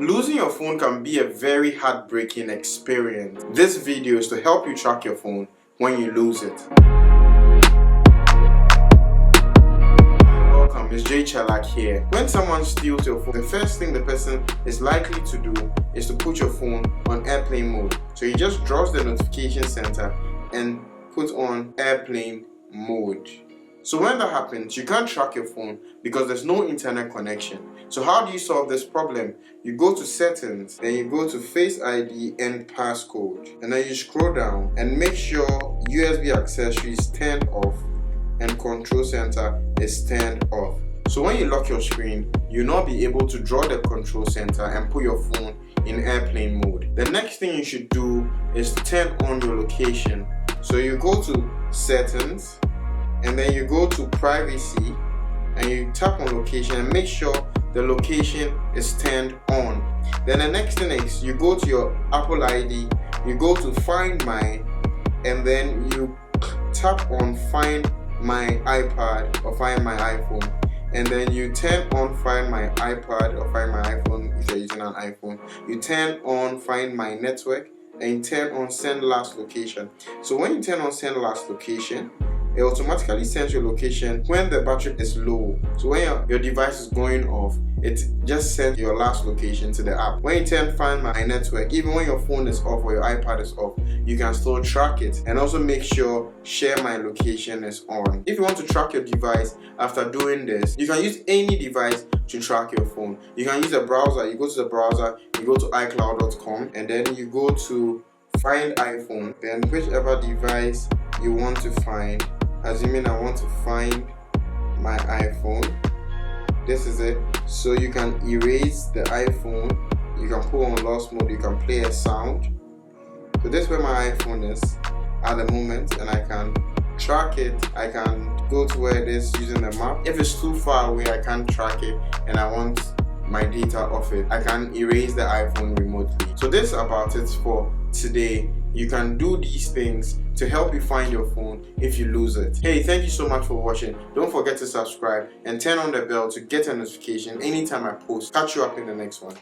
Losing your phone can be a very heartbreaking experience. This video is to help you track your phone when you lose it. Welcome, it's Jay Chalak here. When someone steals your phone, the first thing the person is likely to do is to put your phone on airplane mode. So he just draws the notification center and put on airplane mode. So when that happens, you can't track your phone because there's no internet connection. So how do you solve this problem? You go to settings, then you go to Face ID and passcode, and then you scroll down and make sure USB accessories turned off and control center is turned off. So when you lock your screen, you'll not be able to draw the control center and put your phone in airplane mode. The next thing you should do is turn on your location. So you go to settings, and then you go to privacy and you tap on location and make sure the location is turned on. Then the next thing is you go to your Apple ID, you go to find my, and then you tap on find my iPad or find my iPhone, and then you turn on find my iPad or find my iPhone if you're using an iPhone. You turn on find my network and you turn on send last location. So when you turn on send last location, it automatically sends your location when the battery is low. So when your device is going off, it just sends your last location to the app. When you turn find my network, even when your phone is off or your iPad is off, you can still track it. And also make sure share my location is on. If you want to track your device after doing this, you can use any device to track your phone. You can use a browser. You go to the browser, you go to iCloud.com, and then you go to find iPhone, then whichever device you want to find. Assuming I want to find my iPhone, this is it. So you can erase the iPhone, you can put on lost mode, you can play a sound. So this is where my iPhone is at the moment, and I can track it. I can go to where it is using the map. If it's too far away, I can't track it and I want my data off it, I can erase the iPhone remotely. So this is about it for today. You can do these things to help you find your phone if you lose it. Hey, thank you so much for watching. Don't forget to subscribe and turn on the bell to get a notification anytime I post. Catch you up in the next one.